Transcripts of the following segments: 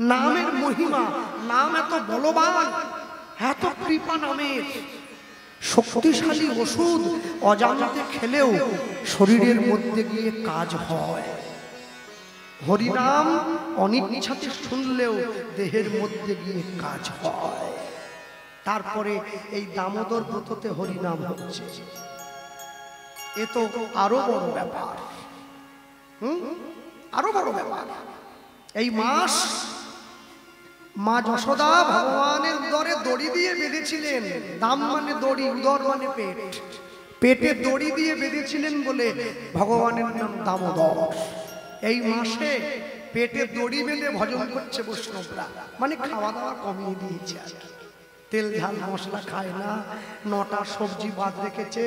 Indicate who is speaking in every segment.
Speaker 1: নামের মহিমা, নাম এত বলবান, এত কৃপা নামের, শক্তিশালী ওষুধ, অজান্তে খেলেও শরীরের মধ্যে গিয়ে কাজ হয়। হরিনাম অনিচ্ছাতে শুনলেও দেহের মধ্যে গিয়ে কাজ হয়। তারপরে এই দামোদর ব্রততে হরিনাম হচ্ছে, এ তো আরো বড় ব্যাপার। আরো বড় ব্যাপার। এই মাস মা যশোদা ভগবানের উদরে দড়ি দিয়ে বেঁধেছিলেন। দাম মানে দড়ি, উদর মানে পেট, পেটে দড়ি দিয়ে বেঁধেছিলেন বলে ভগবানের নাম দামোদর। এই মাসে পেটে দড়ি বেঁধে ভজন করছে বৈষ্ণবরা, মানে খাওয়া দাওয়া কমিয়ে দিয়েছে আর কি। তেল ঝাল মশলা খায় না, 9টা সবজি বাদ রেখেছে,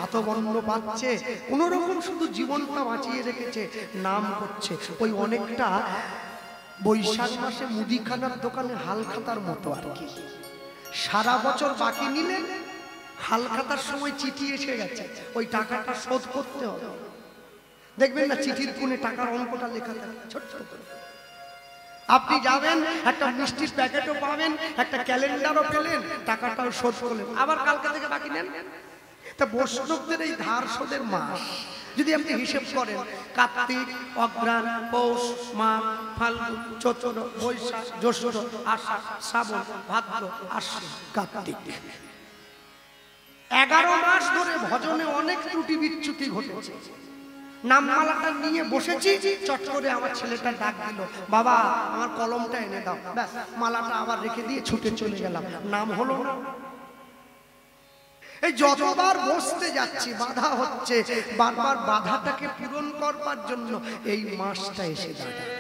Speaker 1: আতবন্ন পাচ্ছে, কোন রকম শুধু জীবনটা বাঁচিয়ে রেখেছে, নাম করছে। ওই অনেকটা বৈশাখ মাসে মুদিখানার দোকানে হালখাতার মতো আর কি। সারা বছর বাকি নিলেন, হালখাতার সময় চিঠি এসে গেছে, ওই টাকাটা শোধ করতে হবে। দেখবেন না চিঠির কোণে টাকার অঙ্কটা লেখা থাকে ছোট্ট করে। আপনি যাবেন, একটা মিষ্টির প্যাকেটও পাবেন, একটা ক্যালেন্ডারও পেলেন, টাকাটাও শোধ করলেন, আবার কালকে থেকে বাকি নেন। তা বৈষ্ণবদের এই ধার শোধের মাস যদি আপনি হিসেব করেন, কার্তিক, অগ্রহায়ণ, পৌষ, মাঘ, ফাল্গুন, চৈত্র, বৈশাখ, জ্যৈষ্ঠ, আষাঢ়, শ্রাবণ, ভাদ্র, আশ্বিন, কার্তিক, 11 মাস ধরে ভজনে অনেক ত্রুটি বিচ্যুতি ঘটেছে। নামমালাটা নিয়ে বসেছি, চট করে আমার ছেলেটা ডাক দিল, বাবা আমার কলমটা এনে দাও, ব্যাস মালাটা আবার রেখে দিয়ে ছুটে চলে গেলাম, নাম হলো না। এই যতবার বসতে যাচ্ছি বাধা হচ্ছে, বারবার বাধাটাকে পূরণ করবার জন্য এই মাসটা এসে দাঁড়ায়।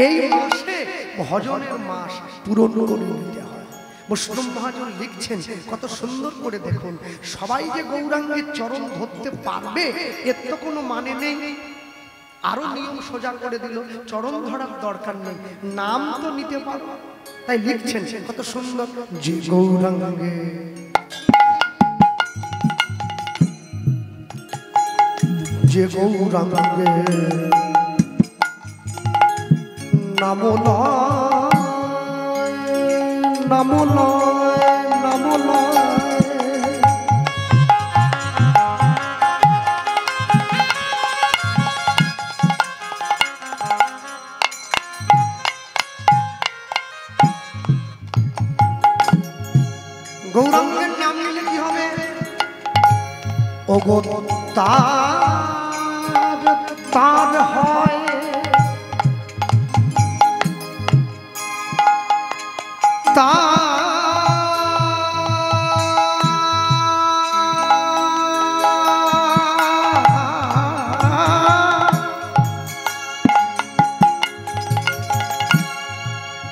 Speaker 1: এই মাসে ভজনের মাস পূরণ করে নিতে হয়। বৈষ্ণব মহাজন লিখছেন কত সুন্দর করে, দেখুন, সবাই যে গৌরাঙ্গের চরণ ধরতে পারবে এর তো কোনো মানে নেই। আরো নিয়ম সোজা করে দিল, চরণ ধরার দরকার নেই, নাম তো নিতে পারো। তাই লিখছেন কত সুন্দর, যে গৌরাঙ্গে যে গৌরাঙ্গে নাম লয় নাম লয় নাম লয়, গৌরাঙ্গের নাম নিলে কি হবে? ওগো তার তার হয়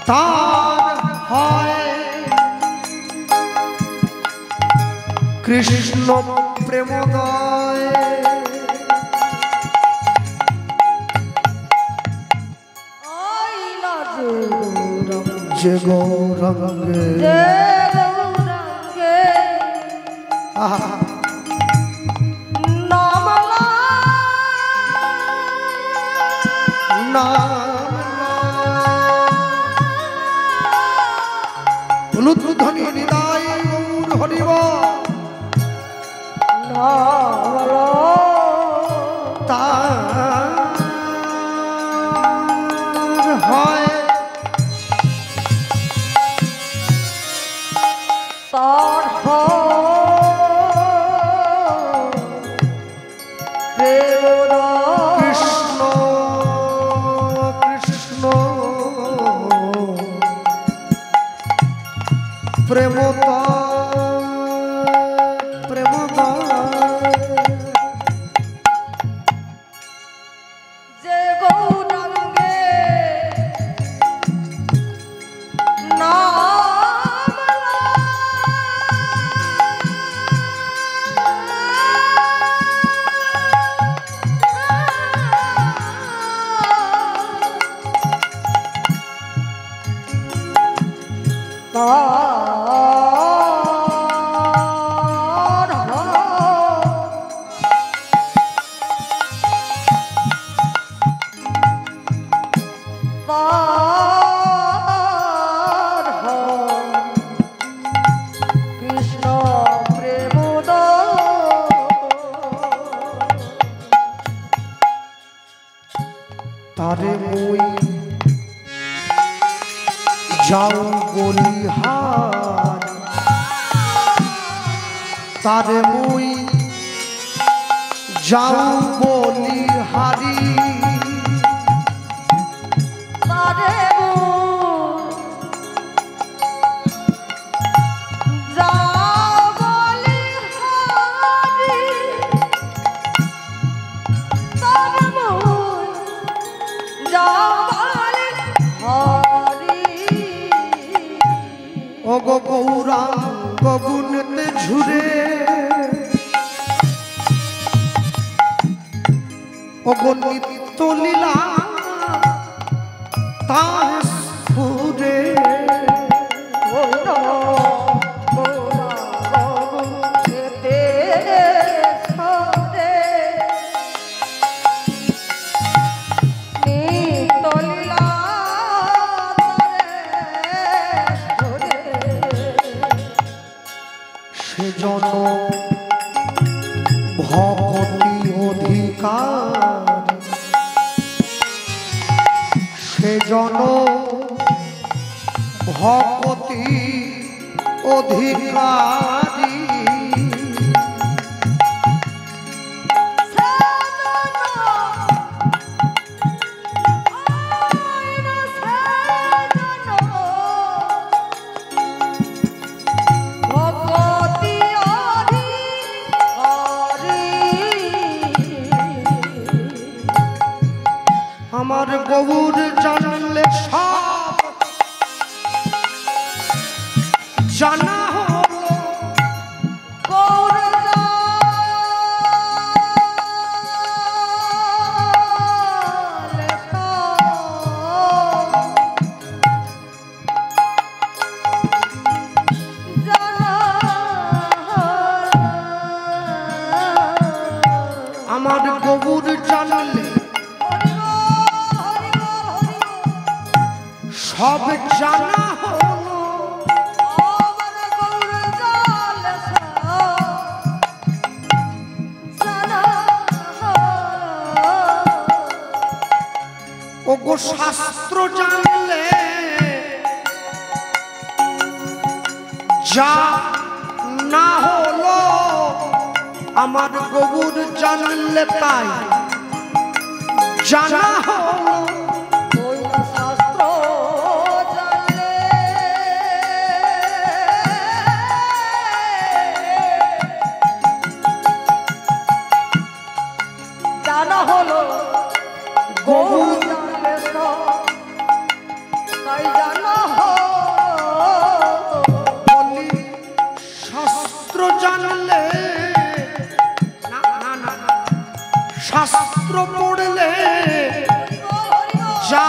Speaker 1: তার হয় কৃষ্ণ প্রেমদয়, যে গৌরাঙ্গে নাম ধ্বনি হৃদয় গৌর হরিব তার হয় তার কৃষ্ণ কৃষ্ণ প্রেমতা প্রেমতা, যে গৌরাঙ্গে
Speaker 2: পার কৃষ্ণ
Speaker 1: তারে মুই যাও বলিহার তারে মুই যাও বলিহারি
Speaker 2: তারে যাও বলিহারি তারে
Speaker 1: ও গো গৌরাঙ্গ গুণতে ঝুরে ও গো নিত্য লীলা তার স্ফুরে সেজন ভক্তি অধিকার সেজন ভক্তি অধিকারী আমার গৌর জানলে সব জানা হলো
Speaker 2: গৌর
Speaker 1: আমার গৌর জানলে সব জানা হলো ও গো শাস্ত্র জানলে যা না হলো আমার গৌর জানলে তাই জানা হলো
Speaker 2: জানা হলো গৌর জানলে তাই জানা
Speaker 1: বলি শাস্ত্র জানলে না না না শাস্ত্র পড়লে যা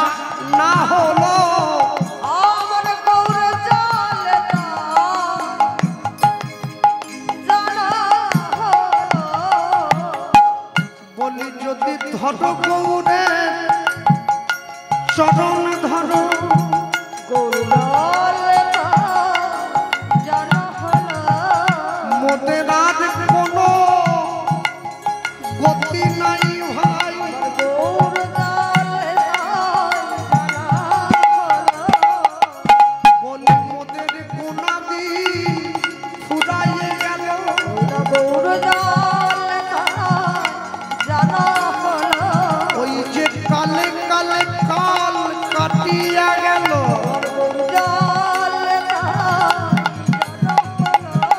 Speaker 1: না হলো
Speaker 2: আমার গৌর জানলে জানা
Speaker 1: বলি যদি ধরো গৌরে চরণ ধরো মোদের আর কোনো গতি নাই ভাই বলি মোদের গুণাদি ফুরাইয়ে গেল ওই যে কালে কালে কাল কাটিয়া গেল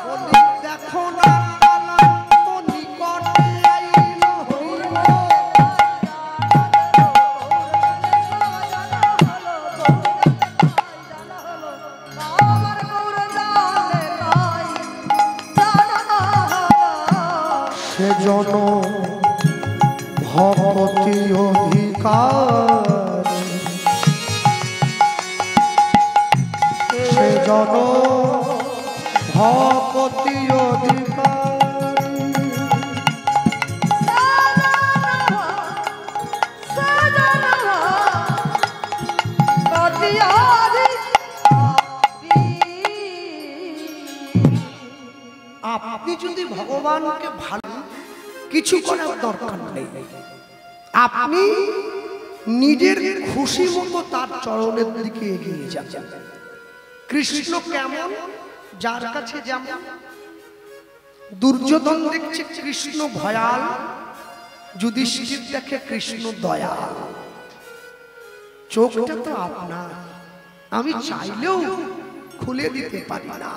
Speaker 1: বলি দেখো না কালা তো নিকটে আইল সেজন ভক্তি অধিকার সেজন ভক্তি অধিকার
Speaker 2: বিহারি
Speaker 1: আপনি যদি ভগবানকে ভালো কিছু করার দরকার নেই, আপনি নিজের খুশি মতো তার চরণের দিকে এগিয়ে যান। কৃষ্ণ কেমন, যার কাছে যেমন। দুর্যোধন দেখছে কৃষ্ণ ভয়াল, যুধিষ্ঠির দেখে কৃষ্ণ দয়াল। চোখটা তো আপনার, আমি চাইলেও খুলে দিতে পারি না।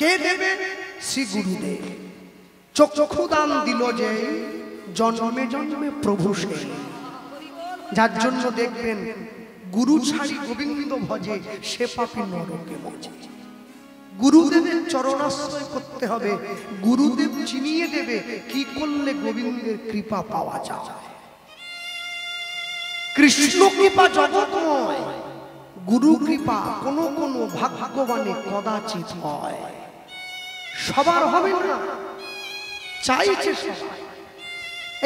Speaker 1: কে দেবে? শ্রী গুরুদেব। চক্ষু দান দিল যে, জন্মে জন্মে প্রভু সে। যার জন্য দেখবেন গুরু ছাড়ি গোবিন্দ ভজে, সে পাপী নরকে মজে। গুরুদেবের চরণাশ্রয় করতে হবে, গুরুদেব চিনিয়ে দেবে কি করলে গোবিন্দের কৃপা পাওয়া যায়। কৃষ্ণ কৃপা জগৎময়, গুরু কৃপা কোন কোন ভাগ্যবানে কদাচিৎ হয়। সবার হবে না, চাইছে সবাই।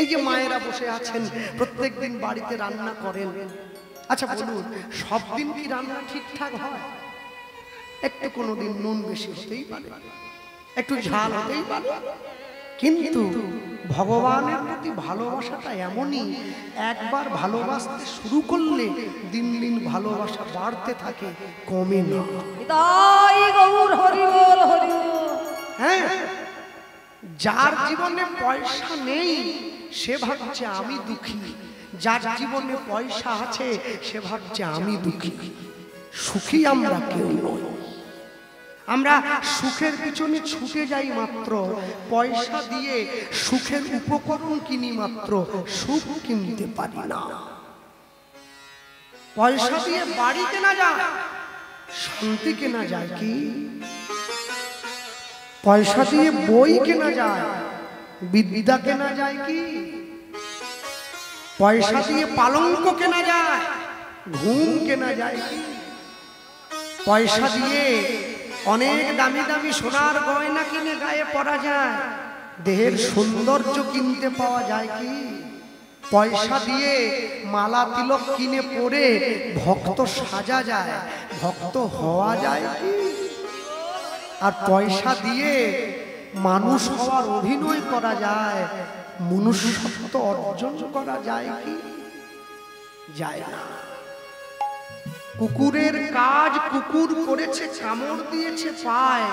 Speaker 1: এই যে মায়েরা বসে আছেন, প্রত্যেকদিন বাড়িতে রান্না করেন। আচ্ছা বলুন, সব দিন কি রান্না ঠিকঠাক হয়? একটু কোনোদিন নুন বেশি হতেই পারে, একটু ঝাল হতেই পারে। কিন্তু ভগবানের প্রতি ভালোবাসাটা এমনই, একবার ভালোবাসতে শুরু করলে দিন দিন ভালোবাসা বাড়তে থাকে, কমে না।
Speaker 2: তাই গৌর হরি বল হরি বল।
Speaker 1: হ্যাঁ, যার জীবনে পয়সা নেই সে ভাবছে আমি দুঃখী, যার জীবনে পয়সা আছে সে ভাবছে আমি দুঃখী। সুখী আমরা কেউ নই। আমরা সুখের পিছনে ছুটে যাই মাত্র, পয়সা দিয়ে সুখের উপকরণ কিনি মাত্র, সুখ কিনতে পারি না। পয়সা দিয়ে বাড়ি কেনা যায়, শান্তি কেনা যায় কি? পয়সা দিয়ে বই কেনা যায়, বিদ্যা কেনা যায় কি? পয়সা দিয়ে পালঙ্ক কেনা যায়, ঘুম কেনা যায় কি? পয়সা দিয়ে অনেক দামি দামি সোনার গয়না কিনে গায়ে পরা যায়, দেহের সৌন্দর্য কিনতে পাওয়া যায় কি? পয়সা দিয়ে মালা তিলক কিনে পরে ভক্ত সাজা যায়, ভক্ত হওয়া যায় কি? আর পয়সা দিয়ে মানুষ হওয়ার অভিনয় করা যায়, মনুষ্যত্ব অর্জন করা যায় কি? যায় না। কুকুরের কাজ কুকুর করেছে, কামড় দিয়েছে পায়,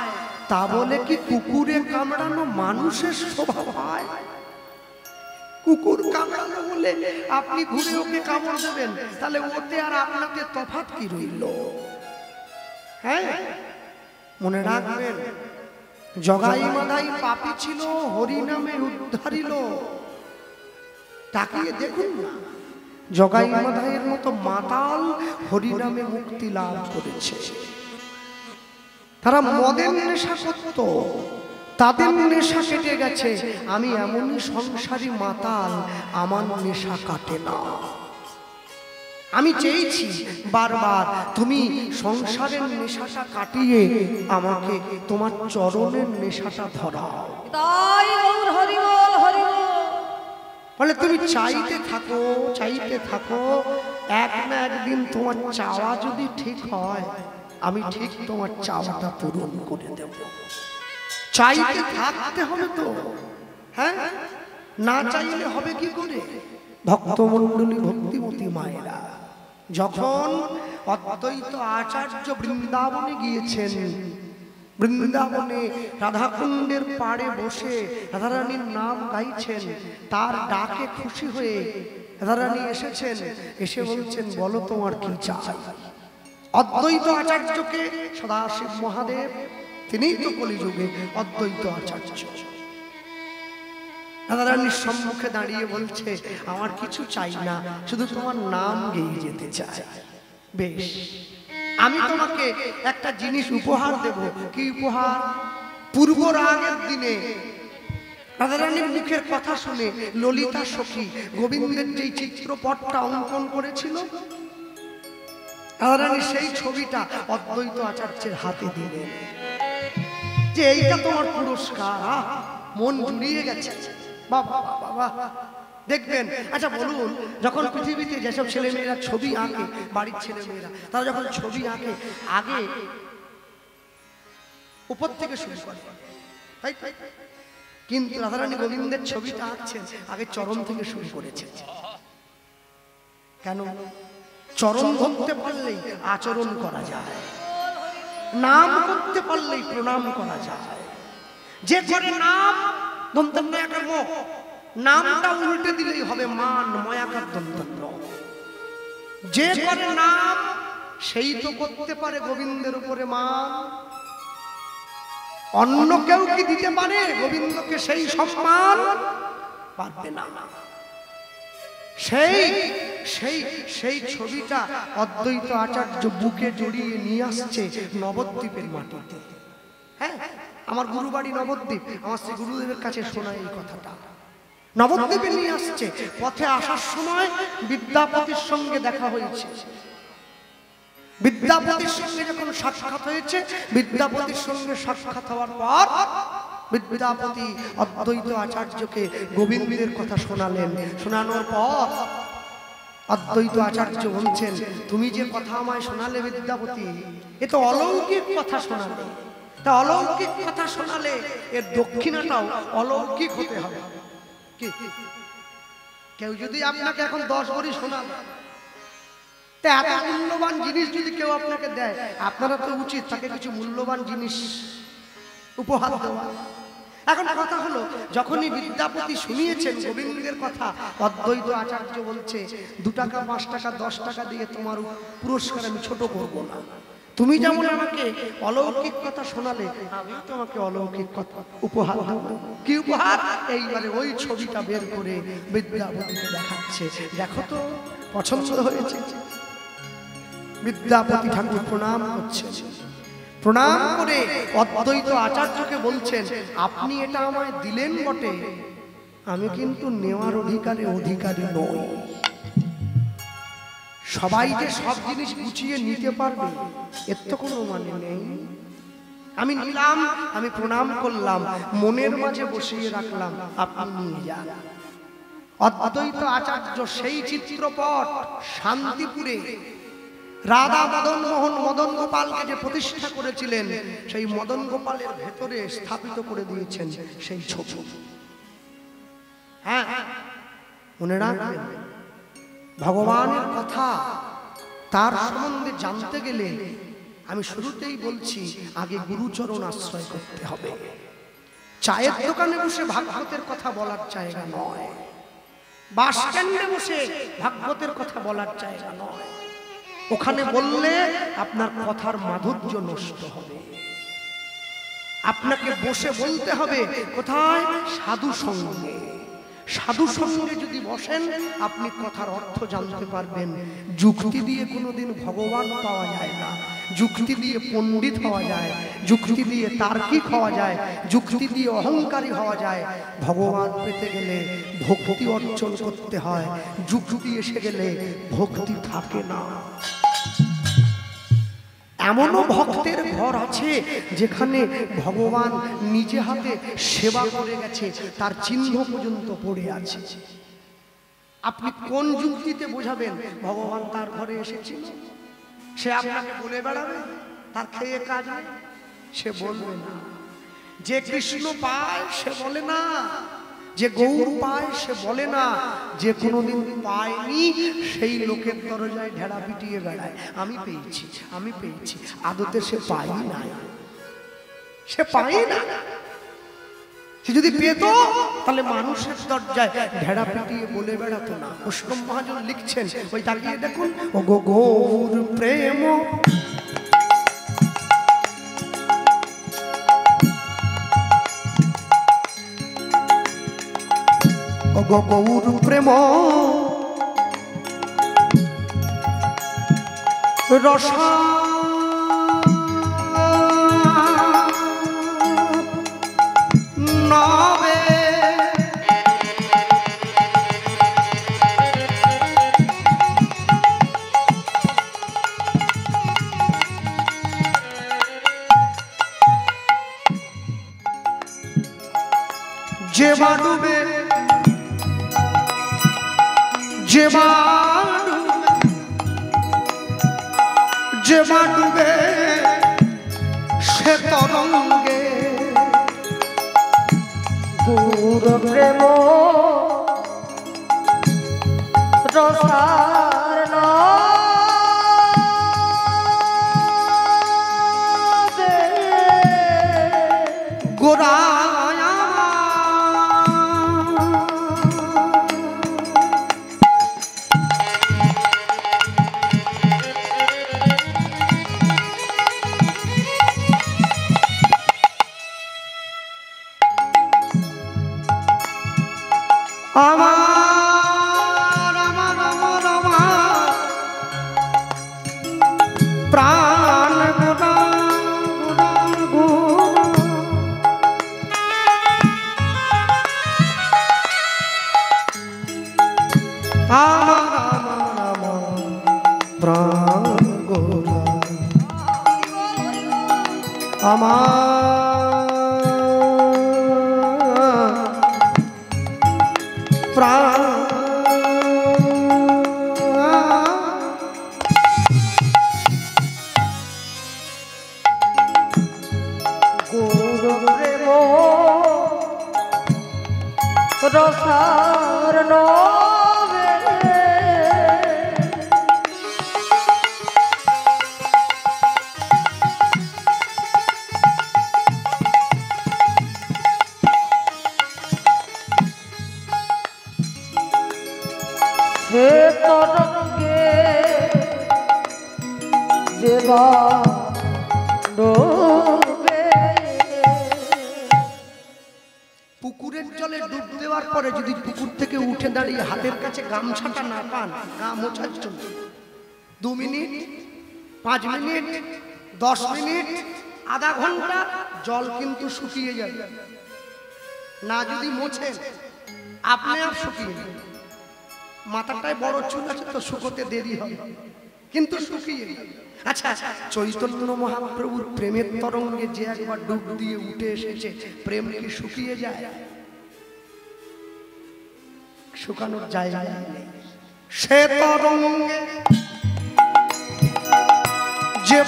Speaker 1: তা বলে কি কুকুরে কামড়ানো মানুষের স্বভাব হয়? কুকুর কামড়ানো বলে আপনি ঘুরে ওকে কামড় দেবেন, তাহলে ওতে আর আপনাকে তফাৎ কি রইল? হ্যাঁ, মনে রাখবেন, জগাই মাধাই পাপী ছিল, হরি নামে উদ্ধারিল। তাকিয়ে দেখুন না, জগাই মাধাইয়ের মতো মাতাল হরি নামে মুক্তি লাভ করেছে। তারা মদের নেশা করত, তাদের নেশা কেটে গেছে। আমি এমনই সংসারী মাতাল, আমার নেশা কাটে না। আমি চেয়েছি বারবার, তুমি সংসারের নেশাটা কাটিয়ে আমাকে তোমার চরণের নেশাটা ধরাও।
Speaker 2: তাই গৌর হরি বল হরি বল।
Speaker 1: বলে তুমি চাইতে থাকো, চাইতে থাকো, এক না একদিন তোমার চাওয়া যদি ঠিক হয়, আমি ঠিক তোমার চাওয়াটা পূরণ করে দেব। চাইতে থাকতে হবে তো, হ্যাঁ, না চাইলে হবে কি করে? ভক্তমণ্ডলী, ভক্তিমতী মায়েরা যখন অদ্বৈত আচার্য বৃন্দাবনে গিয়েছেন, বৃন্দাবনে রাধাকুণ্ডের পাড়ে বসে রাধারানীর নাম গাইছেন, তার ডাকে খুশি হয়ে রাধারানী এসেছেন, এসে বলছেন বলো তোমার কি চাই। অদ্বৈত আচার্যকে সদাশিব মহাদেব, তিনিই তো কলিযুগে অদ্বৈত আচার্য, রাধারানীর সম্মুখে দাঁড়িয়ে বলছে আমার কিছু চাই না, শুধু তোমার নাম গেয়ে যেতে চাই। বেশ, আমি তোমাকে একটা জিনিস উপহার দেব। কি উপহার? পূর্ব রাগের দিনে রাধারানীর মুখের কথা শুনে ললিতা সখী গোবিন্দের যেই চিত্রপটটা অঙ্কন করেছিল, রাধারানী সেই ছবিটা অদ্বৈত আচার্যের হাতে দিলেন, যে এইটা তোমার পুরস্কার। মন জুড়িয়ে গেছে। বাবা বাবা, দেখবেন। আচ্ছা বলুন, যখন পৃথিবীতে যেসব ছেলেমেয়েরা ছবি আঁকে, বাড়ির ছেলেমেয়েরা তারা যখন ছবি আঁকে আগে উপর থেকে শুরু করে, তাই? কিন্তু রাধারানী গোবিন্দের ছবিটা আঁকছেন আগে চরণ থেকে শুরু করেছে। কেন? চরণ ধরতে পারলেই আচরণ করা যায়, নাম করতে পারলেই প্রণাম করা যায়। যে করে নাম দন্তন্য নামটা উল্টে দিলেই হবে মান ময়াকার দন্তন্য। যে করে নাম সেই তো করতে পারে গোবিন্দের উপরে মান। অন্য কেউ কি দিতে পারে গোবিন্দকে সেই সম্মান? পারবে না। সেই সেই সেই ছবিটা অদ্বৈত আচার্য বুকে জড়িয়ে নিয়ে আসছে নবদ্বীপের মাটিতে। হ্যাঁ, আমার গুরুবাড়ি নবদ্বীপ, আমার শ্রী গুরুদেবের কাছে শোনা এই কথাটা। নবদ্বীপে নিয়ে আসছে। পথে আসার সময় বিদ্যাপতির সঙ্গে দেখা হয়েছে। বিদ্যাপতির সঙ্গে যখন সাক্ষাৎ হয়েছে, বিদ্যাপতির সঙ্গে সাক্ষাৎ হওয়ার পর বিদ্যাপতি অদ্বৈত আচার্যকে গোবিন্দের কথা শোনালেন। শোনানোর পর অদ্বৈত আচার্য বলছেন, তুমি যে কথা আমায় শোনালে বিদ্যাপতি, এ তো অলৌকিক কথা শোনালে। তা অলৌকিক কথা শোনালে এর দক্ষিণাটাও অলৌকিক হতে হবে। কি কেউ যদি আপনাকে এখন 10 ভরি শোনায়, তা এত মূল্যবান জিনিস যদি কেউ আপনাকে দেয়, আপনারা তো উচিত তাকে কিছু মূল্যবান জিনিস উপহার দেওয়া। এখন কথা হলো, যখনই বিদ্যাপতি শুনিয়েছেন গোবিন্দের কথা, অদ্বৈত আচার্য বলছে 2 টাকা 5 টাকা 10 টাকা দিয়ে তোমার পুরস্কার আমি ছোট করব না। তুমি যেমন আমাকে অলৌকিক কথা শোনালে, আমি তোমাকে অলৌকিক কথা উপহার দেব। কি উপহার? এইবারে ওই ছবিটা বের করে বিদ্যাপতিকে দেখাচ্ছে, দেখো তো পছন্দ হয়েছে। বিদ্যাপতি ঠাকুর প্রণাম করছেন। প্রণাম করে অদ্বৈত আচার্যকে বলছেন, আপনি এটা আমায় দিলেন বটে, আমি কিন্তু নেওয়ার অধিকারী নই। সবাই যে সব জিনিস গুছিয়ে নিতে পারবে এর তো কোনো মানে নেই। আমি নিলাম, আমি প্রণাম করলাম, মনের মাঝে বসিয়ে রাখলাম, আপনি নিয়ে যান। অদ্বৈত আচার্য সেই চিত্রপট শান্তিপুরে রাধা মদন মোহন মদন গোপালকে যে প্রতিষ্ঠা করেছিলেন, সেই মদন গোপালের ভেতরে স্থাপিত করে দিয়েছেন সেই ছবি। হ্যাঁ, মনে রাখবেন, ভগবানের কথা তার সম্বন্ধে জানতে গেলে আমি শুরুতেই বলছি, আগে গুরুচরণ আশ্রয় করতে হবে। চায়ের দোকানে বসে ভাগবতের কথা বলার জায়গা নয়, বাস স্ট্যান্ডে বসে ভাগবতের কথা বলার জায়গা নয়। ওখানে বললে আপনার কথার মাধুর্য নষ্ট হবে। আপনাকে বসে বলতে হবে কোথায়? সাধু সঙ্গে। সাধু সঙ্গে যদি বসেন, আপনি কথার অর্থ জানতে পারবেন। যুক্তি দিয়ে কোনোদিন ভগবান পাওয়া যায় না, যুক্তি দিয়ে পণ্ডিত হওয়া যায়, যুক্তি দিয়ে তার্কিক হওয়া যায়, যুক্তি দিয়ে অহংকারী হওয়া যায়। ভগবান পেতে গেলে ভক্তি অর্জন করতে হয়, যুক্তি এসে গেলে ভক্তি থাকে না। এমনও ভক্তের ঘর আছে যেখানে ভগবান নিজে হাতে সেবা করে গেছে, তার চিহ্ন পর্যন্ত পড়ে আছে। আপনি কোন যুক্তিতে বোঝাবেন ভগবান তার ঘরে এসেছিল? সে আপনাকে বলে বেড়াবে তার খেয়ে কাজ নেই? সে বলবে না। যে কৃষ্ণ পায় সে বলে না, যে গৌর পায় সে বলে না, যে কোনোদিন পায়নি সেই লোকের দরজায় ঢেড়া পিটিয়ে বেড়ায়, আমি পেয়েছি আমি পেয়েছি। আদতে সে পাই না, সে পাই না। সে যদি পেত তাহলে মানুষের দরজায় ঢেড়া পিটিয়ে বলে বেড়াতো না। পুষ্পম মহাজন লিখছেন, ওই তাকিয়ে দেখুন, ও গো গৌর প্রেম গৌর প্রেম রসা নবে যে বাডুবে যে মা ডুবে সে তরঙ্গে
Speaker 2: গৌর প্রেম রসার নদে
Speaker 1: গোরায়া আমার আমার আমার আমার প্রাণ গোরা আমার আমার প্রাণ গোরা আমার প্রাণ
Speaker 2: গৌর প্রেম রসার নদে হে তরঙ্গে যেবা ডোবে
Speaker 1: পুকুরের জলে ডুব দেওয়ার পরে যদি পুকুর থেকে উঠে দাঁড়িয়ে হাতের কাছে গামছাটা না পান, গা মোছার জন্য 2 মিনিট, 5 মিনিট, 10 মিনিট, আধা ঘন্টা জল কিন্তু শুকিয়ে যাবে। না যদি মোছেন আপনি আপ শুকিয়ে যাবে। মাথাটায় বড় চুল আছে তো শুকোতে দেরি হবে, কিন্তু শুকিয়ে যাবে। আচ্ছা, চৈতন্য মহাপ্রভুর প্রেমের তরঙ্গে যে একবার ডুব দিয়ে উঠে এসেছে, প্রেম কি শুকিয়ে যায়? শুকানোর জায়গা নেই। সে তরঙ্গে যে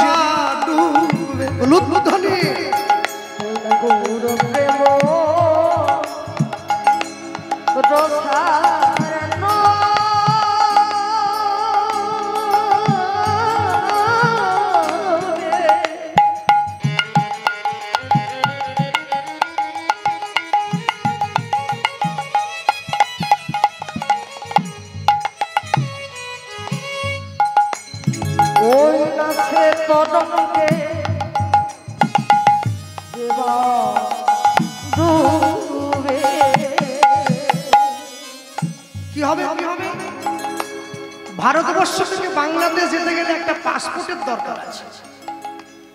Speaker 1: ডুবে লুৎধ্বনি
Speaker 2: গৌর প্রেম রসার নদে ওই নাচে তরঙ্গে যেবা ডুবে
Speaker 1: কি হবে কি হবে? ভারতবর্ষ থেকে বাংলাদেশ যেতে গেলে একটা পাসপোর্টের দরকার আছে।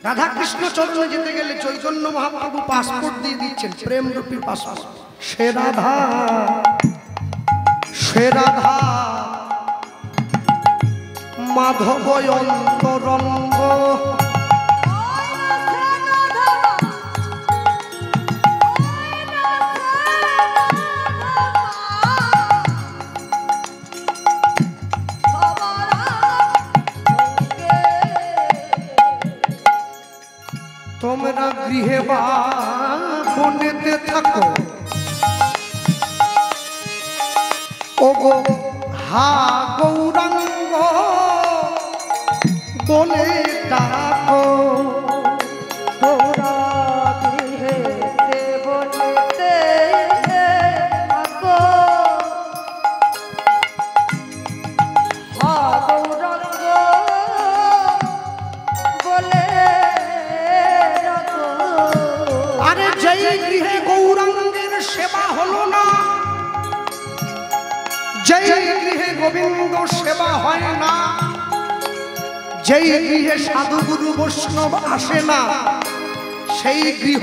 Speaker 1: রাধাকৃষ্ণ চরণে যেতে গেলে চৈতন্য মহাপ্রভু পাসপোর্ট দিয়ে দিচ্ছেন, প্রেম রূপী পাসপোর্ট। সে রাধা সে রাধা মাধব অন্তরঙ্গ তোমরা গৃহে বা বনেতে থাকো, ওগো হা গৌরাঙ্গ বলে ডাকো।
Speaker 2: তোরা গৃহেতে বনেতে থাকো, হা গৌরাঙ্গ বলে ডাকো।
Speaker 1: আরে যেই গৃহে গৌরাঙ্গের সেবা হলো না, যেই গৃহে গোবিন্দ সেবা হয় না, যেই গৃহে সাধু গুরু বৈষ্ণব আসে না, সেই গৃহ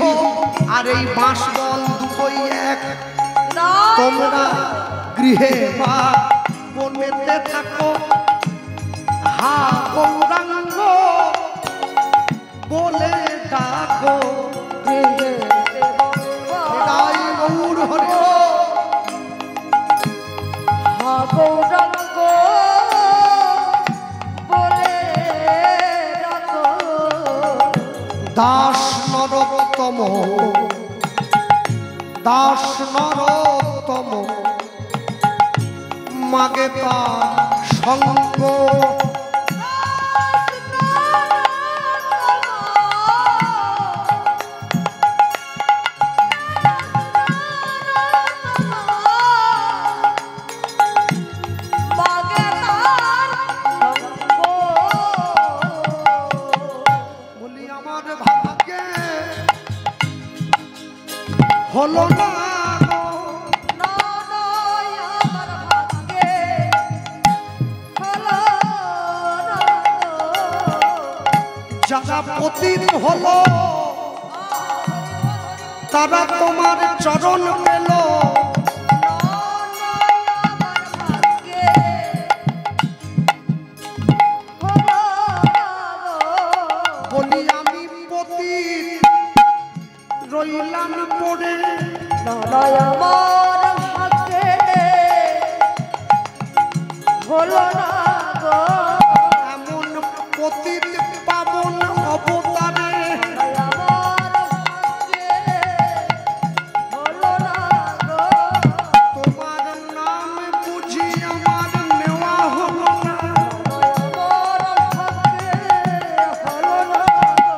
Speaker 1: আর এই বাঁশবন দুটোই এক। তোমরা গৃহে বা বনেতে থাকো, হা গৌরাঙ্গ বলে ডাকো। গৌর হরি
Speaker 2: হা গৌরাঙ্গ
Speaker 1: দাস নরোত্তম, দাস নরোত্তম মাগে তার সঙ্গ। হলো না যারা পতিত হলো তারা তোমার চরণ পেল। বলি আমি পতিত রইলাম পড়ে,
Speaker 2: আমার ভাগ্যে হলো না গো।
Speaker 1: এমন পতিত পাবন অবতারে
Speaker 2: আমার ভাগ্যে হলো না গো।
Speaker 1: তোমার নাম বুঝি আমার নেওয়া হলো না।
Speaker 2: আমার ভাগ্যে হলো না গো।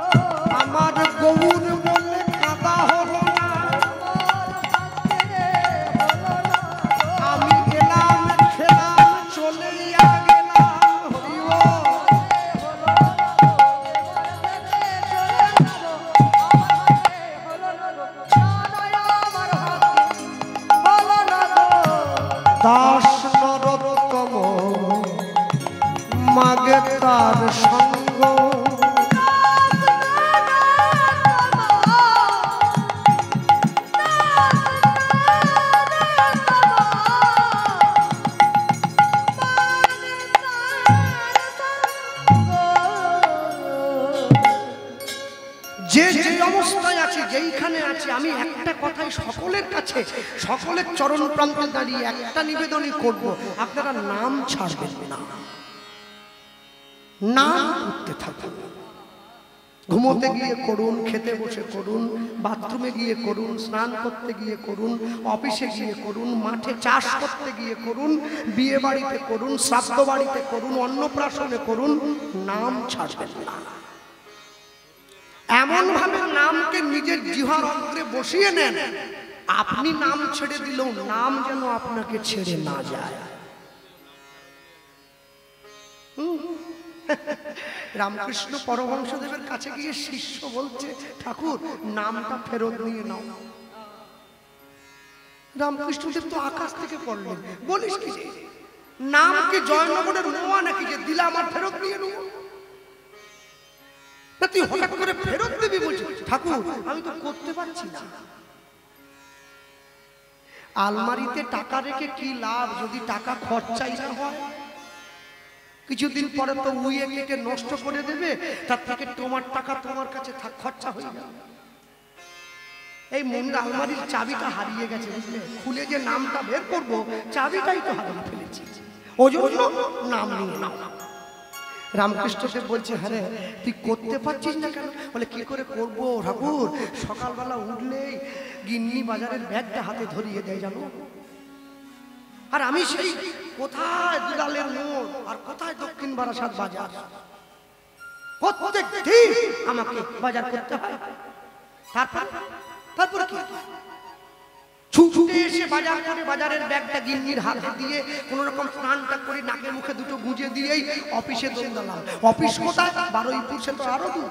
Speaker 1: আমার গৌর বলে কাদা হলো না। আমি গেলাম খেলাম চলেইয়া গেলাম। দাস নরোত্তম মাগে তার সঙ্গ। যে যে অবস্থায় আছে, যেইখানে আছে, আমি একটা কথাই সকলের কাছে, সকলের চরণ প্রান্তে দাঁড়িয়ে একটা নিবেদনই করব, আপনারা নাম ছাড়বেন না, নাম করতে থাকুন। ঘুমোতে গিয়ে করুন, খেতে বসে করুন, বাথরুমে গিয়ে করুন, স্নান করতে গিয়ে করুন, অফিসে গিয়ে করুন, মাঠে চাষ করতে গিয়ে করুন, বিয়ে বাড়িতে করুন, শ্রাদ্ধ বাড়িতে করুন, অন্নপ্রাশনে করুন, নাম ছাড়বেন না। এমন ভাবে নামকে নিজের জিহ্বার অগ্রে বসিয়ে নেন, আপনি নাম ছেড়ে দিলেও নাম যেন আপনাকে ছেড়ে না যায়। রামকৃষ্ণ পরমহংসদেবের কাছে গিয়ে শিষ্য বলছে, ঠাকুর নামটা ফেরত নিয়ে নাও। রামকৃষ্ণদেব তো আকাশ থেকে পড়লেন, বলিস কি নাম কি জয়নগরের মোয়া নাকি যে দিলা আমার ফেরত নিয়ে নেব? তুই হঠাৎ করে ফেরত দিবি বলছি, ঠাকুর আমি তো করতে পারছি না। আলমারিতে টাকা রেখে কি লাভ যদি টাকা খরচাই না হয়? কিছুদিন পরে তো উইয়ে কেটে নষ্ট করে দেবে, তার থেকে তোমার টাকা তোমার কাছে খরচা হয়ে যাবে। এই মনটা আলমারির চাবিটা হারিয়ে গেছে, বুঝলে, খুলে যে নামটা বের করবো চাবিটাই তো হারিয়ে ফেলেছি, ওই জন্য নাম নিয়ে নাও। রামকৃষ্ণদেব বলছে, হ্যাঁ রে তুই করতে পারছিস না কেন? বলে কি করে করবো ঠাকুর, সকালবেলা উঠলেই গিন্নি বাজারের ব্যাগটা হাতে ধরিয়ে দেয় জানো, আর আমি সেই কোথায় দুলালের মোড় আর কোথায় দক্ষিণ বারাসাত বাজার, প্রত্যেক দিন আমাকে বাজার করতে হয়। তারপর কি ছুটে এসে বাজার করে বাজারের ব্যাগটা গিন্নির হাতে দিয়ে কোন রকম স্নানটা করে নাকে মুখে দুটো গুঁজে দিয়েই অফিসে দৌড়ালাম। অফিস কোথায়? বারুইপুর, সে তো আরো দূর।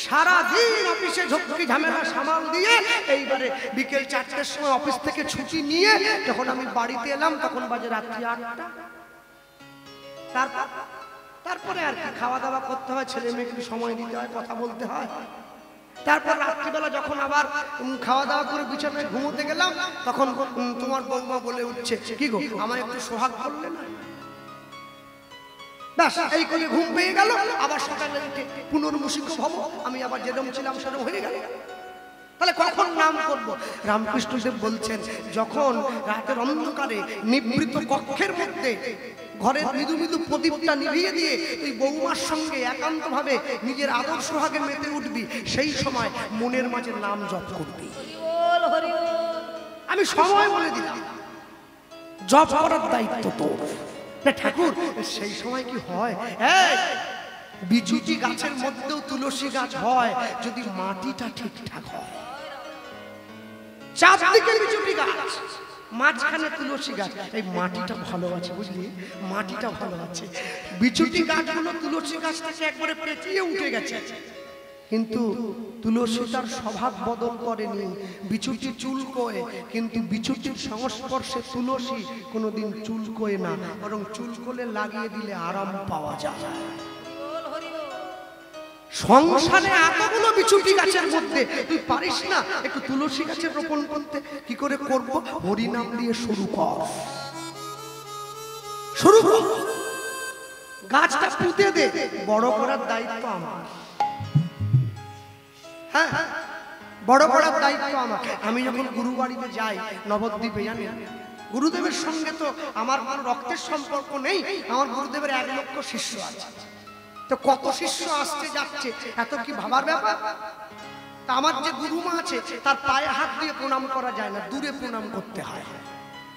Speaker 1: সারাদিন অফিসে ঝক্কি ঝামেলা সামাল দিয়ে এইবারে বিকেল 4টের সময় অফিস থেকে ছুটি নিয়ে যখন আমি বাড়িতে এলাম তখন বাজে রাত্রি 8টা। তারপরে আর কি খাওয়া দাওয়া করতে হয়, ছেলে মেয়েকে সময় দিতে হয়, কথা বলতে হয়। তারপর রাত্রিবেলা যখন আবার খাওয়া দাওয়া করে বিছানায় ঘুমোতে গেলাম তখন তোমার বৌমা বলে উঠছে, কি গো আমায় একটু সোহাগ করলে না? ব্যাস এই করে ঘুম পেয়ে গেল। আবার সকালে উঠে পুনর্মুষিক ভব, আমি আবার যেরকম ছিলাম সেরকম হয়ে গেল। তাহলে কখন নাম করব? রামকৃষ্ণদেব বলছেন, যখন রাতের অন্ধকারে নিভৃত কক্ষের মধ্যে ঘরের মৃদু মৃদু প্রদীপটা নিভিয়ে দিয়ে তুই বৌমার সঙ্গে একান্তভাবে নিজের আদর্শ সোহাগে মেতে উঠবি, সেই সময় মনের মাঝে নাম জপ করবি।
Speaker 2: বল হরি বল।
Speaker 1: আমি সময় বলে দিলাম, জপ করার দায়িত্ব তোর। না ঠাকুর, সেই সময় কি হয়? বিচুটি গাছের মধ্যেও তুলসী গাছ হয় যদি মাটিটা ঠিকঠাক হয়। চারদিকে বিচুটি গাছ, মাঝখানে তুলসী গাছ, এই মাটিটা ভালো আছে, বুঝলি? মাটিটা ভালো আছে। বিচুটি গাছগুলো তুলসী গাছ থেকে একবারে পেঁচিয়ে উঠে গেছে, কিন্তু তুলসী তার স্বভাব বদল করেনি। বিচুটি চুলকোয়, কিন্তু বিচুটির সংস্পর্শে তুলসী কোনোদিন চুলকোয় না, বরং চুলকোলে লাগিয়ে দিলে আরাম পাওয়া যায়। সংসারে এতগুলো বিচুটি গাছের মধ্যে তুই পারিস না একটু তুলসী গাছের রোপণ করতে? কি করে করব? হরি নাম দিয়ে শুরু কর, শুরু কর। গাছটা পুঁতে দে, বড় করার দায়িত্ব আমার। হ্যাঁ, বড় করার দায়িত্ব আমার। আমি যখন গুরু বাড়িতে যাই নবদ্বীপে, জানি গুরুদেবের সঙ্গে তো আমার কোনো রক্তের সম্পর্ক নেই, আমার গুরুদেবের 1 লক্ষ শিষ্য আছে। তো কত শিষ্য আসছে যাচ্ছে, এত কি ভাবার ব্যাপার? তা আমার যে গুরুমা আছে তার পায়ে হাত দিয়ে প্রণাম করা যায় না, দূরে প্রণাম করতে হয়।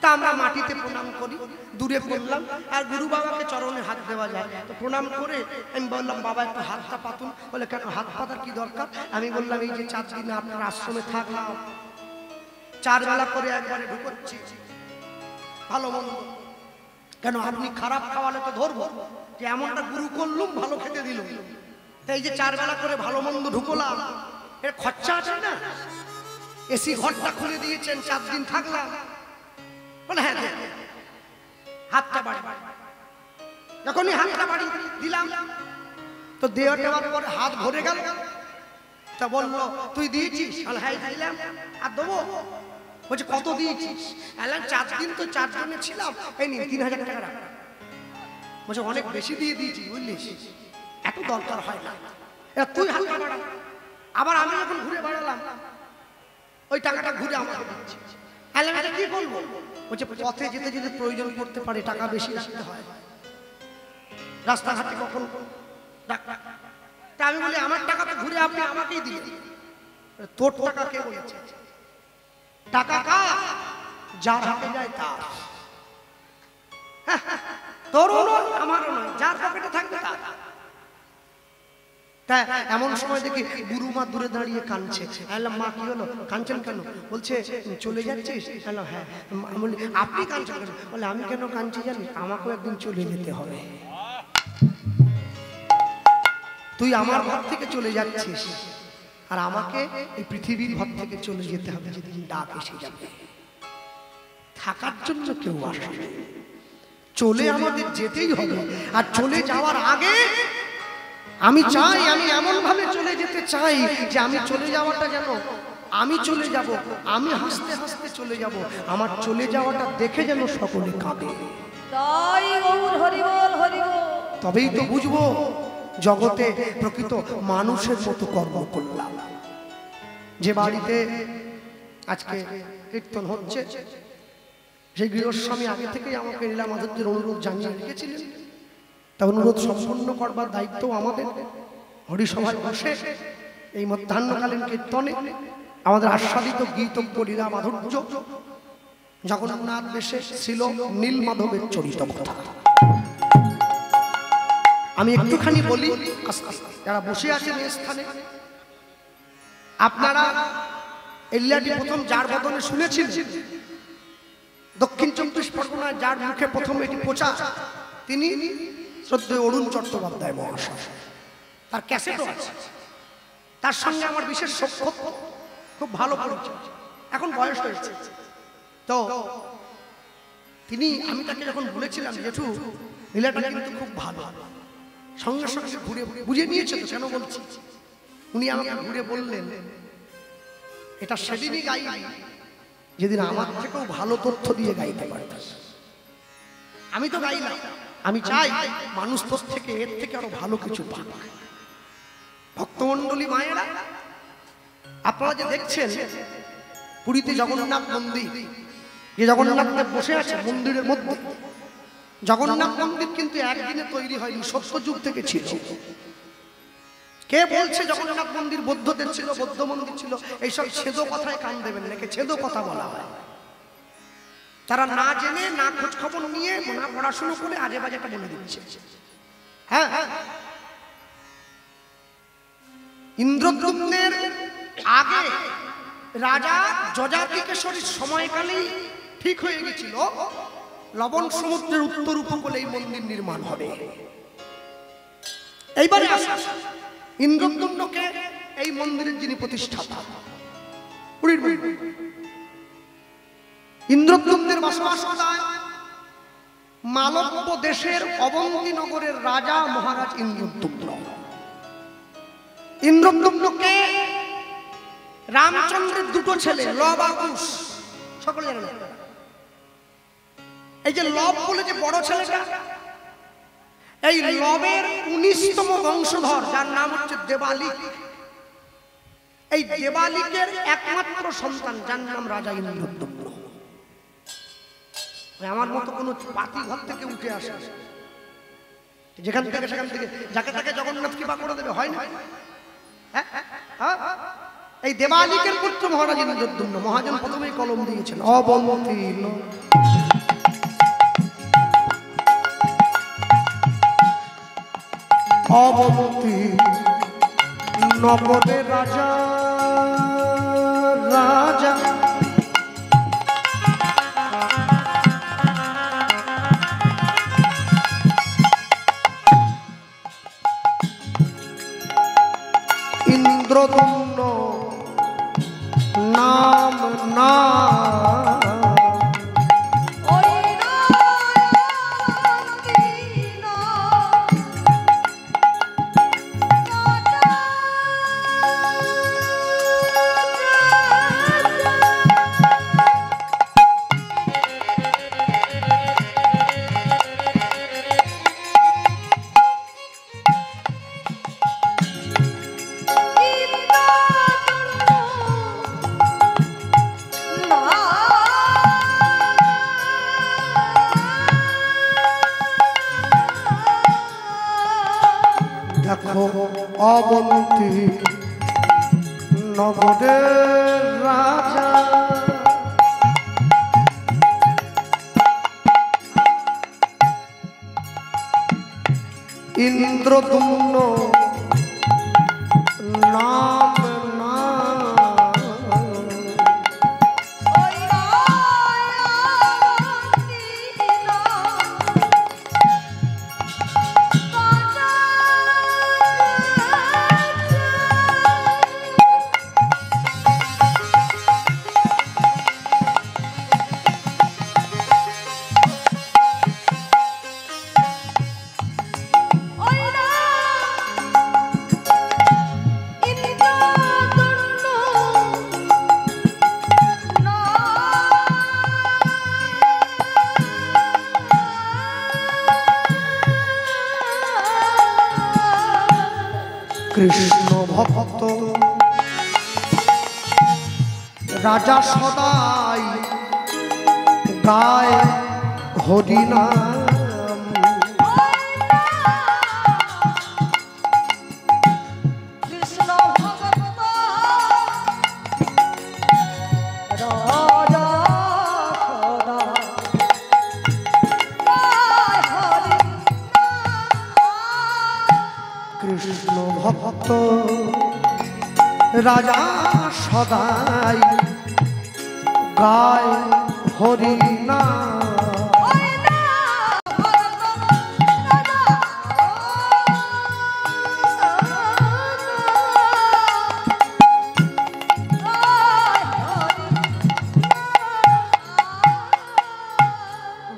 Speaker 1: তা আমরা মাটিতে প্রণাম করি, দূরে পড়লাম। আর গুরু বাবাকে চরণে হাত দেওয়া যায়, তো প্রণাম করে আমি বললাম, বাবা একটু হাতটা পাতুন। বলে, কেন হাত পাতার কি দরকার? আমি বললাম, এই যে 4 দিন আপনার আশ্রমে থাকলাম, 4 বেলা করে একবারে ঢুকচ্ছি, ভালো মন্দ কেন আপনি খারাপ খাওয়ালে তো ধরবো, যে এমনটা গুরু করলুম ভালো খেতে দিল। তাই যে 4 বেলা করে ভালো মন্দ ঢুকলাম, এর খরচা আছে না? এসি ঘরটা খুলে দিয়েছেন, 4 দিন থাকলাম। বলে, হ্যাঁ হাতটা বাড়ি। যখনই হাতটা বাড়ি দিলাম, তো দেওয়া দেওয়ার পরে হাত ভরে গেল। তা বললো, তুই দিয়েছিস? হ্যাঁ দিলাম। আর দেবো? বলছে, কত দিয়েছিস? 4 দিন তো 4 জনে ছিলাম, এই নিন 3000 টাকা রাখ। বলছে, অনেক বেশি দিয়ে দিয়েছি, বুঝলিস, এত দরকার হয় না, তুই হাতটা বাড়া। আবার আমি যখন ঘুরে বাড়ালাম, ওই টাকাটা ঘুরে আমাকে দিচ্ছি। কি করবো? বলছে, পথে যেতে যেতে প্রয়োজন করতে পারে, টাকা বেশি রাখতে হয়, রাস্তাঘাটে কখন। তা আমি বলি, আমার টাকা তো ঘুরে আপনি আমাকেই দিলেন। তোর টাকা কে বলেছে? টাকা কার? যার হাতে যায় তার। তোরও নয়, আমারও নয়, যার পকেটে থাকবে তার। তাই এমন সময় দেখি গুরুমা দূরে দাঁড়িয়ে কাঁদছে। বললাম, মা কি হলো, কাঁদছেন কেন? বলছে, চলে যাচ্ছিস? বললাম, হ্যাঁ। বলি, আপনি কাঁদছেন কেন? বলে, আমি কেন কাঁদছি জানি? আমাকেও একদিন চলে যেতে হবে। তুই আমার ঘর থেকে চলে যাচ্ছিস, আর আমাকে এই পৃথিবীর ঘর থেকে চলে যেতে হবে যেদিন ডাক এসে যাবে। থাকার জন্য কেউ আসে, চলে আমাদের যেতেই হবে। আর চলে যাওয়ার আগে আমি চাই, আমি এমন ভাবে চলে যেতে চাই যে আমি চলে যাওয়াটা যেন আমি চলে যাব, আমি হাসতে হাসতে চলে যাব, আমার চলে যাওয়াটা দেখে যেন সকলে কাঁদে।
Speaker 2: তাই গৌর হরি বল হরি বল।
Speaker 1: তবেই তো বুঝবো জগতে প্রকৃত মানুষের মতো কর্ম করলাম। যে বাড়িতে আজকে কীর্তন হচ্ছে, সেই গৃহস্বামী আগে থেকেই আমাকে লীলা মাধুর্যের অনুরোধ জানিয়ে রেখেছিলেন। তা অনুরোধ সম্পন্ন করবার দায়িত্ব আমাদের। হরিসভায় বসে এই মধ্যাহ্নকালীন কীর্তনে আমাদের আস্বাদিত গীতজ্ঞ লীলা মাধুর্য জগন্নাথ বেশে ছিল নীল মাধবের চরিত কথা। আমি একটুখানি বলি, যারা বসে আছেন এই স্থানে, আপনারা এই লীলাটি প্রথম যার বদনে শুনেছিলেন, দক্ষিণ 24 পরগনায় যার মুখে প্রথম এটি প্রচার, তিনি শ্রদ্ধেয় অরুণ চট্টোপাধ্যায় মহাশয়। তার ক্যাসেটও আছে, তার সঙ্গে আমার বিশেষ সখ্য, খুব ভালো পরিচয়। এখন বয়স হয়েছে, তো তিনি, আমি তাকে যখন বলেছিলাম, জেঠু লীলাটা কিন্তু খুব ভালো, সঙ্গে সঙ্গে ঘুরে বুঝে নিয়েছে তো কেন বলছি। উনি আমাকে ঘুরে বললেন, এটা সেদিনই গাই যেদিন আমার থেকেও ভালো তথ্য দিয়ে গাইতে পারত। আমি তো গাই না, আমি চাই মানুষ তোর থেকে এর থেকে আরো ভালো কিছু পাক। ভক্তমণ্ডলী মায়েরা, আপনারা যে দেখছেন পুরীতে জগন্নাথ মন্দির, যে জগন্নাথ বসে আছে মন্দিরের মধ্যে, জগন্নাথ মন্দির কিন্তু একদিনে তৈরি হয়নি, সত্যযুগ থেকে ছিল। কে বলছে জগন্নাথ মন্দির বৌদ্ধদের ছিল, বৌদ্ধ মন্দির ছিল? এইসব ছেদো কথায় কান দেবেন নাকি, ছেদো কথা বলা হয়। তারা না জেনে, না খোঁজ খবর নিয়ে, না পড়াশুনো করে আজে বাজেটা বলে দিচ্ছে। হ্যাঁ, ইন্দ্রদ্যুম্নের আগে রাজা যযাতিকেশরীর সময়কালেই ঠিক হয়ে গেছিল লবণ সমুদ্রের উত্তর উপকূলে এই মন্দির নির্মাণ হবে। এইবারে আসা ইন্দ্রদ্যুম্নকে এই মন্দিরের যিনি প্রতিষ্ঠাতা, ইন্দ্রদ্যুম্নের বসবাসকায় মালব্য দেশের অবন্তী নগরের রাজা মহারাজ ইন্দ্রদ্যুম্ন। ইন্দ্রদ্যুম্নকে রামচন্দ্রের দুটো ছেলে লব আর কুশ, সকলে জানেন। এই যে লব বলে যে বড় ছেলেটা, এই লবের 19তম বংশধর, যার নাম হচ্ছে দেবালিক। এই দেবালিকের একমাত্র সন্তান, যার নাম রাজা ইন্দ্রদ্যুম্ন। আমার মতো কোন পাতি ঘর থেকে উঠে আসে, যেখান থেকে সেখান থেকে যাকে তাকে জগন্নাথ কৃপা করে দেবে, হয় না? এই দেবালিকের পুত্র মহারাজ ইন্দ্রদ্যুম্ন। মহাজন প্রথমেই কলম দিয়েছেন অবন্তী অবন্তী নগরের রাজা, রাজা ইন্দ্রদ্যুম্ন নাম না। অবন্তী নগরের রাজা, ইন্দ্রদ্যুম্ন নাম না। কৃষ্ণ ভক্ত রাজা সদাই গায় হরিনাম।
Speaker 2: কৃষ্ণ ভগত রাজা সদা হরি।
Speaker 1: কৃষ্ণ ভক্ত রাজা সদাই গায় হরিনাম।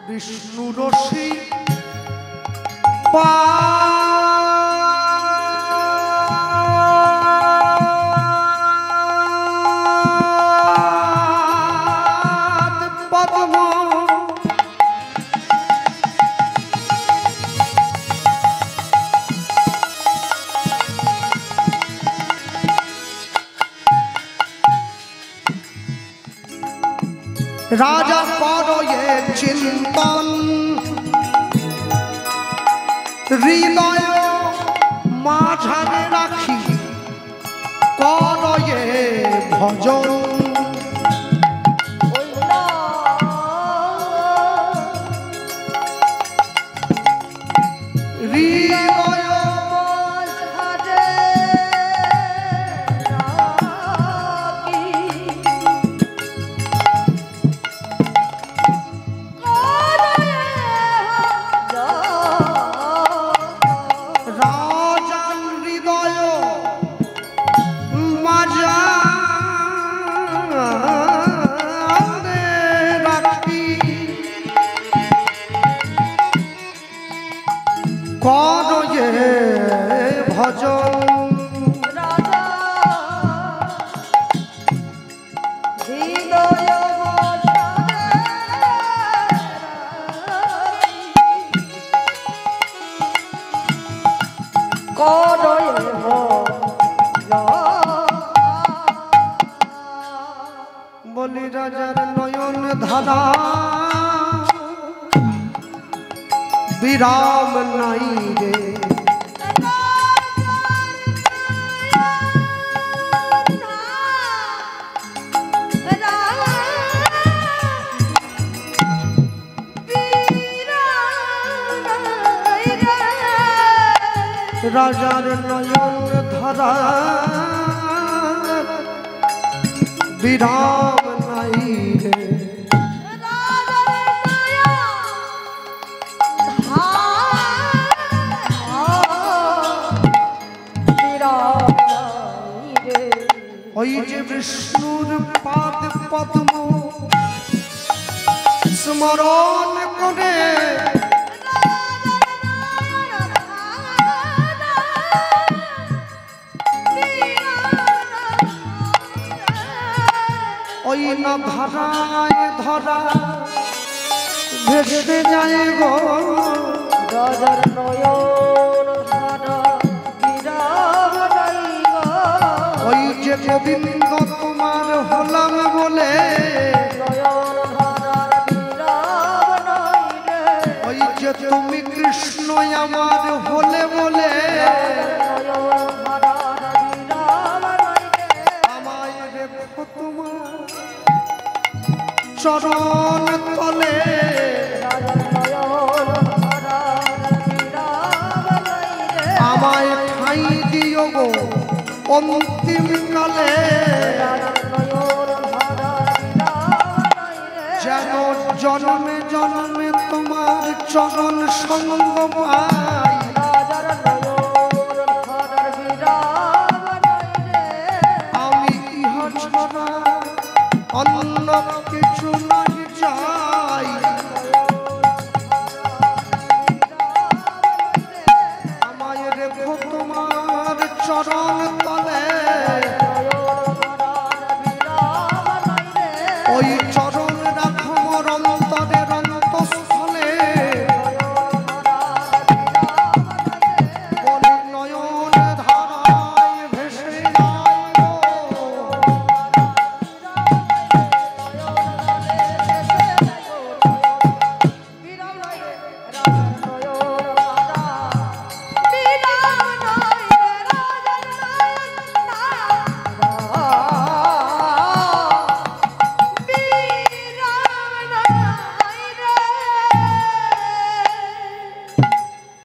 Speaker 1: বিষ্ণু রশি পদ্ম রাজা করয়ে চিন্তন হৃদয় মাঝারে রাখি করয়ে ভজন হৃদয় রাজার হৃদয় মাঝারে রাখি করয়ে ভজন বলি রাজার নয়ন ধারা বিরাম নাই রে রাজার নয়ন ধারা বিরাম নাই রে ওই যে বিষ্ণুর পাদ পদ্ম স্মরণ করে ওই না ধারায় ধরা ভেসে যায় গো
Speaker 2: রাজার নয়ন ধারা বিরাম নাই গো
Speaker 1: ওই যে গোবিন্দ তোমার হলাম বলে
Speaker 2: নয়ন ধারার বিরাম নাই রে
Speaker 1: ওই যে তুমি কৃষ্ণ আমার হলে বলে
Speaker 2: নয়ন ধারার বিরাম নাই রে
Speaker 1: আমায় রেখো তোমার চরণ তলে
Speaker 2: রাজার নয়ন ধারার বিরাম নাই রে
Speaker 1: আমায় ঠাই দিও গো অন্তিম কালে
Speaker 2: রাজার নয়ন ধারার বিরাম নাই রে
Speaker 1: যেন জন্মে জন্মে তোমার চরণ সঙ্গ পাই
Speaker 2: রাজার নয়ন ধারার বিরাম নাই রে
Speaker 1: আমি ইহ ছড়া অন্য কিছু নাই চাই আমায় রেখো তোমার চরণ